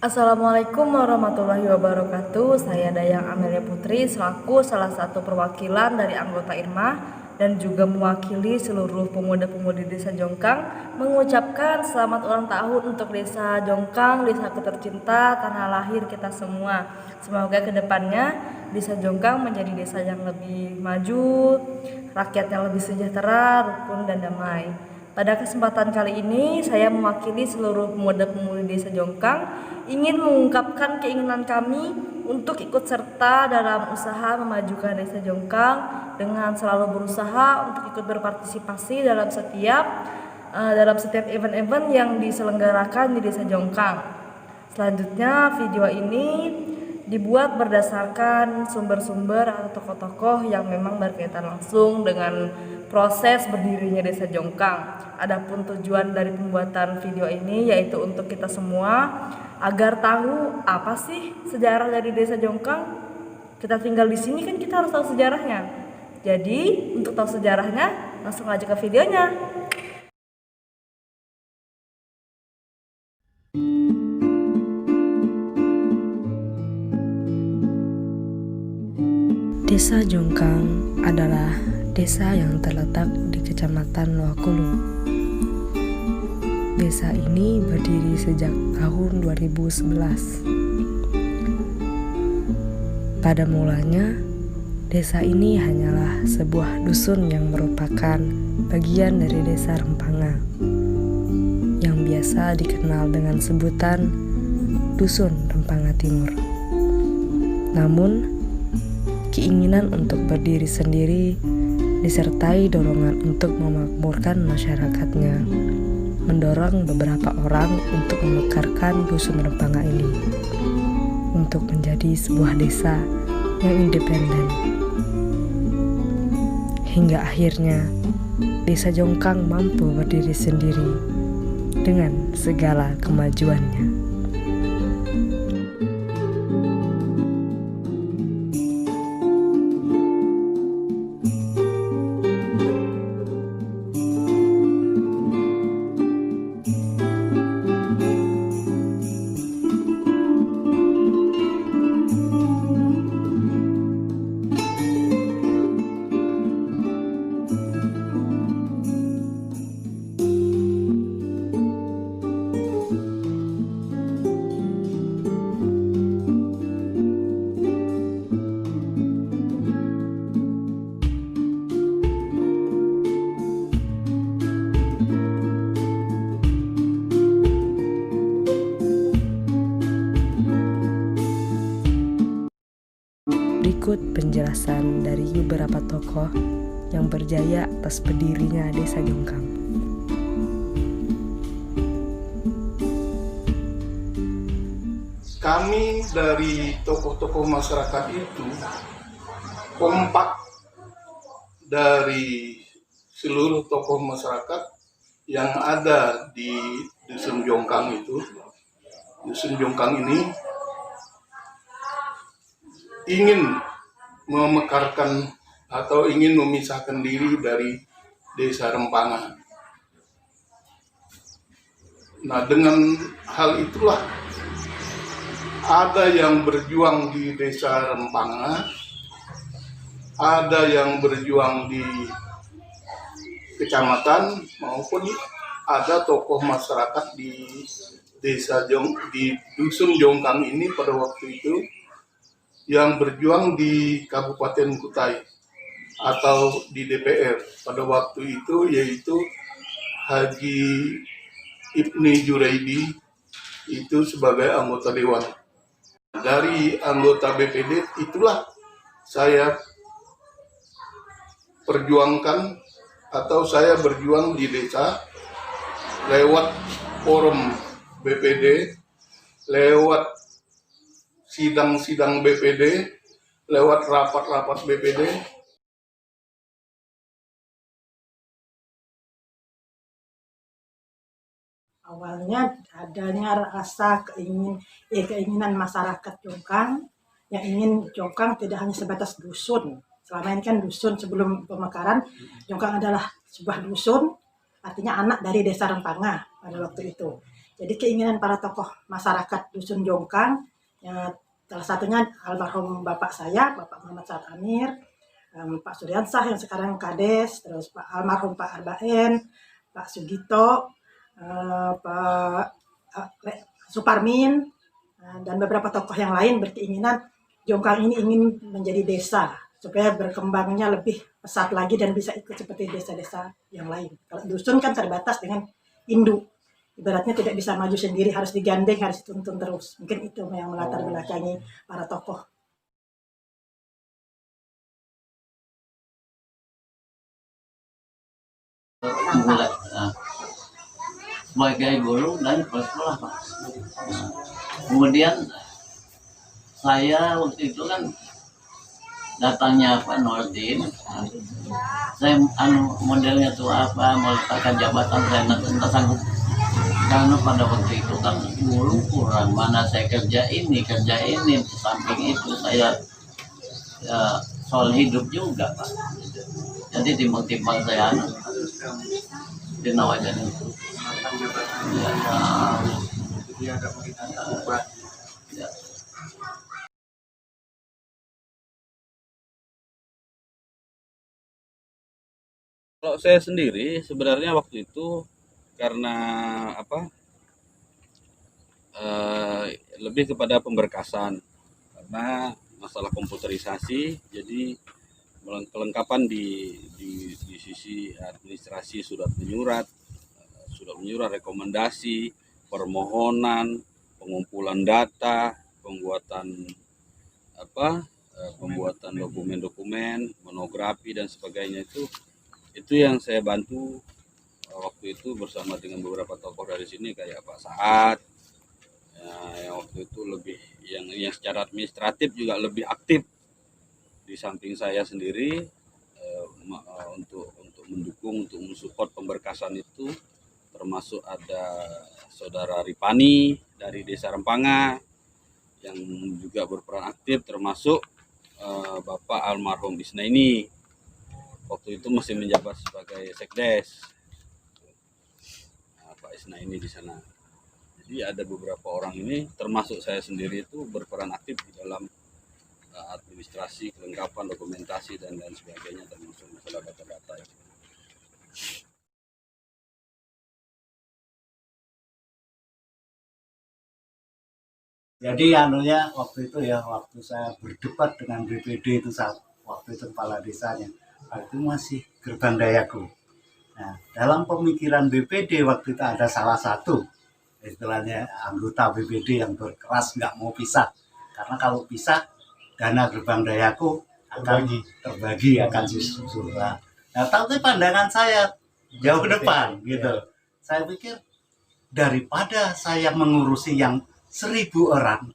Assalamualaikum warahmatullahi wabarakatuh. Saya Dayang Amelia Putri selaku salah satu perwakilan dari anggota IRMA dan juga mewakili seluruh pemuda-pemudi Desa Jongkang mengucapkan selamat ulang tahun untuk Desa Jongkang, desaku tercinta, tanah lahir kita semua. Semoga kedepannya Desa Jongkang menjadi desa yang lebih maju, rakyatnya lebih sejahtera, rukun dan damai. Pada kesempatan kali ini, saya mewakili seluruh pemuda-pemudi Desa Jongkang ingin mengungkapkan keinginan kami untuk ikut serta dalam usaha memajukan Desa Jongkang dengan selalu berusaha untuk ikut berpartisipasi dalam setiap event-event yang diselenggarakan di Desa Jongkang. Selanjutnya, video ini dibuat berdasarkan sumber-sumber atau tokoh-tokoh yang memang berkaitan langsung dengan proses berdirinya Desa Jongkang. Adapun tujuan dari pembuatan video ini yaitu untuk kita semua agar tahu apa sih sejarah dari Desa Jongkang. Kita tinggal di sini kan kita harus tahu sejarahnya. Jadi untuk tahu sejarahnya langsung aja ke videonya. Desa Jongkang adalah desa yang terletak di Kecamatan Loakulu. Desa ini berdiri sejak tahun 2011. Pada mulanya, desa ini hanyalah sebuah dusun yang merupakan bagian dari Desa Rempanga, yang biasa dikenal dengan sebutan Dusun Rempanga Timur. Namun, keinginan untuk berdiri sendiri disertai dorongan untuk memakmurkan masyarakatnya mendorong beberapa orang untuk memekarkan Dusun Rempanga ini untuk menjadi sebuah desa yang independen. Hingga akhirnya Desa Jongkang mampu berdiri sendiri dengan segala kemajuannya. Berikut penjelasan dari beberapa tokoh yang berjaya atas berdirinya Desa Jongkang. Kami dari tokoh-tokoh masyarakat itu kompak dari seluruh tokoh masyarakat yang ada di Dusun Jongkang itu. Dusun Jongkang ini ingin memekarkan atau ingin memisahkan diri dari Desa Rempanga. Nah, dengan hal itulah ada yang berjuang di Desa Rempanga, ada yang berjuang di kecamatan, maupun ada tokoh masyarakat di di Dusun Jongkang ini pada waktu itu yang berjuang di Kabupaten Kutai atau di DPR pada waktu itu, yaitu Haji Ibni Juraidi itu sebagai anggota dewan. Dari anggota BPD itulah saya perjuangkan atau saya berjuang di desa lewat forum BPD, lewat sidang-sidang BPD, lewat rapat-rapat BPD. Awalnya adanya rasa keinginan masyarakat Jongkang yang ingin Jongkang tidak hanya sebatas dusun. Selama ini kan dusun sebelum pemekaran, Jongkang adalah sebuah dusun, artinya anak dari Desa Rempanga pada waktu itu. Jadi keinginan para tokoh masyarakat Dusun Jongkang, ya, salah satunya almarhum bapak saya, Bapak Muhammad Saad Amir, Pak Suryansah yang sekarang Kades, terus almarhum Pak Arbaen, Pak Sugito, Pak Suparmin, dan beberapa tokoh yang lain berkeinginan Jongkang ini ingin menjadi desa supaya berkembangnya lebih pesat lagi dan bisa ikut seperti desa-desa yang lain. Kalau dusun kan terbatas dengan induk, ibaratnya tidak bisa maju sendiri, harus digandeng, harus dituntun terus. Mungkin itu yang melatar belakangi para tokoh. Sebagai guru dan kepala sekolah, Pak. Kemudian saya waktu itu kan datangnya Pak Nordin, saya modelnya tuh apa, mau letakkan jabatan, saya nggak sanggup karena pada waktu itu kan guru kurang, mana saya kerja ini di samping itu saya ya, soal hidup juga, Pak. Jadi timbang-timbang saya dinawajan itu. Ya, ya. Kalau saya sendiri sebenarnya waktu itu karena apa? Lebih kepada pemberkasan karena masalah komputerisasi, jadi kelengkapan di sisi administrasi surat menyurat, rekomendasi, permohonan, pengumpulan data, pembuatan dokumen-dokumen, monografi dan sebagainya itu yang saya bantu waktu itu bersama dengan beberapa tokoh dari sini kayak Pak Saad, yang waktu itu lebih yang secara administratif juga lebih aktif di samping saya sendiri untuk mendukung, untuk mensupport pemberkasan itu, termasuk ada Saudara Ripani dari Desa Rempanga yang juga berperan aktif, termasuk Bapak almarhum Isnaini waktu itu masih menjabat sebagai sekdes, Pak Isnaini di sana. Jadi ada beberapa orang ini, termasuk saya sendiri itu berperan aktif di dalam administrasi, kelengkapan dokumentasi dan lain sebagainya, termasuk masalah data-data. Jadi waktu itu ya, waktu saya berdebat dengan BPD itu waktu itu kepala desanya, itu masih Gerbang Dayaku. Nah, dalam pemikiran BPD waktu itu ada salah satu istilahnya anggota BPD yang berkeras nggak mau pisah, karena kalau pisah dana Gerbang Dayaku akan terbagi, akan susur. Nah, tapi pandangan saya jauh ke depan gitu. Saya pikir daripada saya mengurusi yang 1.000 orang,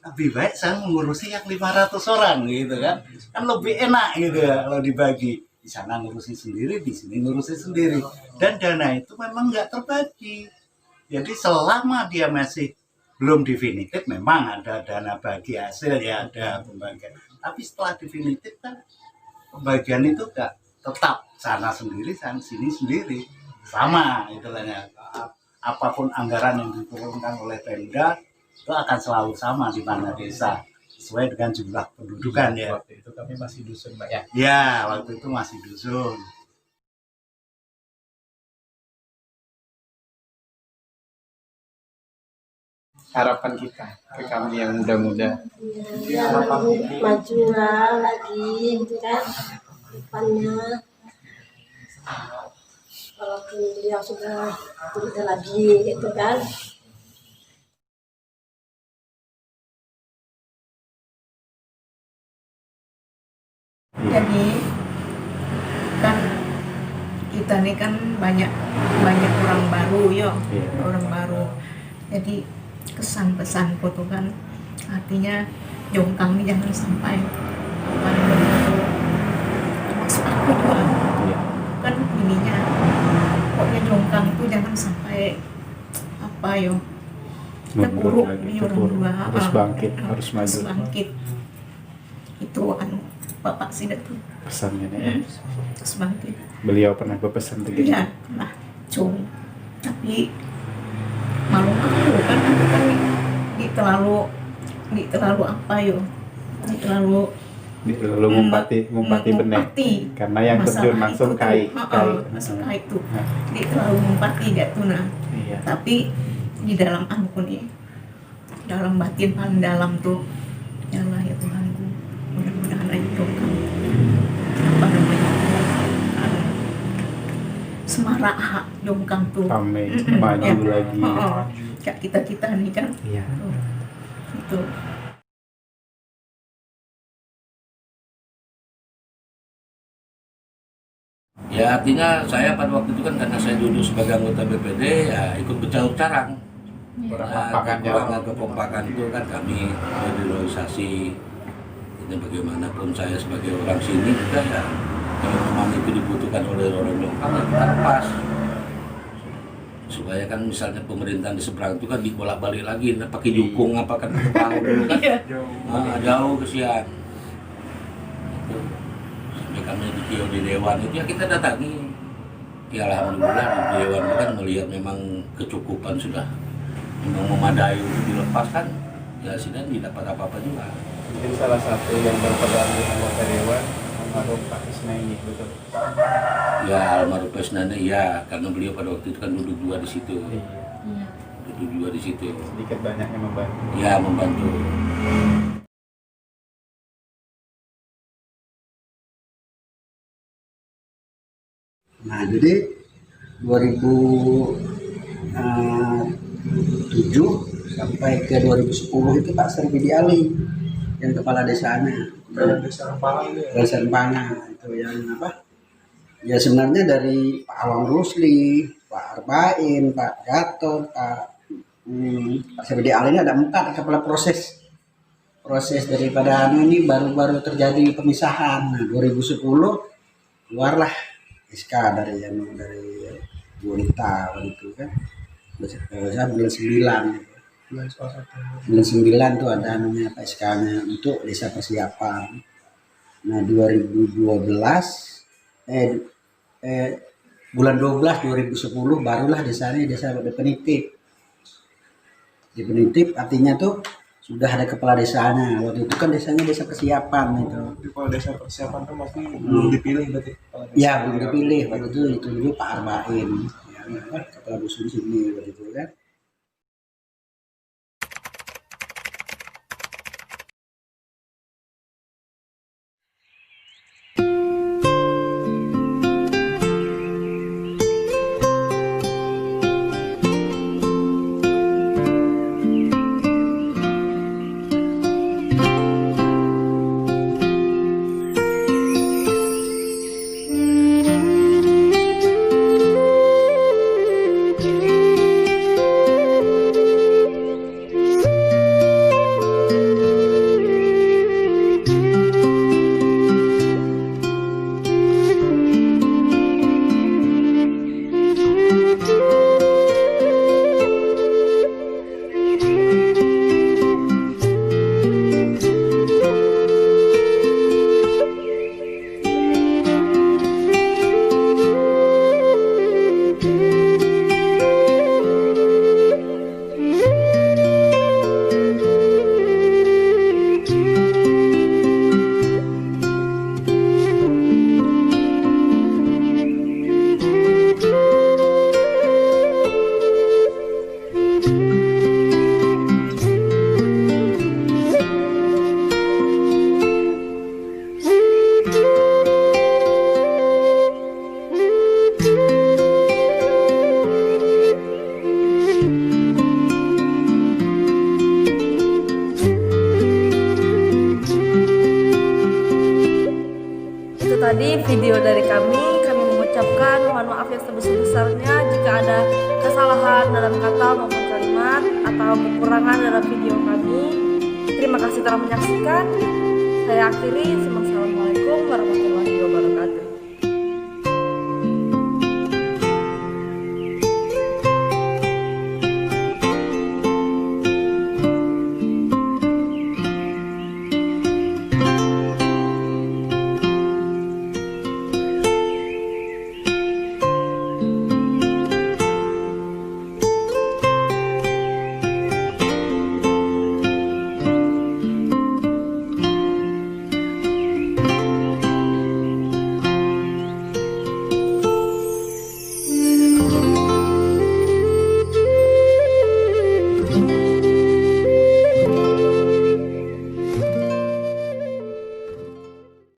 lebih baik saya mengurusi yang 500 orang gitu kan lebih enak gitu ya kalau dibagi. Di sana ngurusi sendiri, di sini ngurusi sendiri, dan dana itu memang nggak terbagi. Jadi selama dia masih belum definitif, memang ada dana bagi hasil ya, ada pembagian. Tapi setelah definitif kan pembagian itu nggak tetap, sana sendiri, sana sini sendiri, sama istilahnya. Apapun anggaran yang diturunkan oleh Pemda itu akan selalu sama di mana desa, sesuai dengan jumlah pendudukan ya. Waktu itu kami masih dusun, Mbak ya? Ya, waktu itu masih dusun. Harapan kita ke kami yang muda-muda. Ya, majulah lagi, gitu kan, depannya. Walaupun beliau sudah tidak lagi, gitu kan. Jadi kan kita ini kan banyak orang baru ya, orang baru. Jadi kesan pesanku tuh kan artinya Jongkang ini jangan sampai maksud aku juga kan ininya, pokoknya Jongkang itu jangan sampai apa yo terpuruk di orang tua, harus bangkit, harus maju. Itu Bapak Sidat tuh Pesannya ya. terus bangkit. Beliau pernah berpesan begitu. Iya, pernah cung. Tapi malu-malu kan di terlalu apa yo, di terlalu ngumpati benek karena yang terjun langsung kai tuh di terlalu ngumpati dia tuh nah. Iya. Tapi di dalam aku nih, dalam batin paling dalam tuh, ya Allah ya Tuhanku, mudah-mudahan aja Jongkang apa namanya semarak hak Jongkang tuh maju lagi. Kayak kita nih kan. Iya. Itu. Ya artinya saya pada waktu itu kan karena saya duduk sebagai anggota BPD ya ikut bercampur carang. Kekurangan kekompakan itu kan kami realisasi ini bagaimanapun saya sebagai orang sini juga ya kalau memang itu dibutuhkan oleh orang Jongkang ya kita lepas supaya kan misalnya pemerintahan di seberang itu kan dibolak-balik lagi pakai jukung apa kan bangun kan jauh kesian. Kami di Dewan itu ya kita datangi ya alhamdulillah di Dewan itu kan melihat memang kecukupan sudah memang memadai untuk dilepaskan ya sidang tidak dapat apa-apa juga. Jadi salah satu yang berperan di anggota Dewan almarhum Pak Isnaini, betul? Ya almarhum Pak Isnaini ya karena beliau pada waktu itu kan duduk dua di situ. Duduk dua di situ. Sedikit banyaknya membantu. Ya membantu. Nah, jadi 2007 sampai ke 2010 itu Pak Serbidi Ali yang kepala desanya. Desa Rempang itu yang apa? Ya sebenarnya dari Pak Awang Rusli, Pak Arbain, Pak Gatot, Pak Serbidi Ali ini ada 4 kepala proses daripada ini baru terjadi pemisahan. Nah, 2010 keluarlah SK dari Bu Rita waktu itu kan, bulan 9 tuh ada namanya SK-nya untuk desa persiapan. Nah bulan 12 2010 barulah desanya desa definitif. Definitif artinya tuh sudah ada kepala desanya. Waktu itu kan desanya desa persiapan itu. Kalau desa persiapan tuh masih belum dipilih berarti? Ya belum dipilih waktu itu dulu Pak Arbain, ya, kepala dusun sini waktu itu kan. tadi video dari kami mengucapkan mohon maaf yang sebesar-besarnya jika ada kesalahan dalam kata maupun kalimat atau kekurangan dalam video kami. Terima kasih telah menyaksikan. Saya akhiri. Assalamualaikum warahmatullahi wabarakatuh.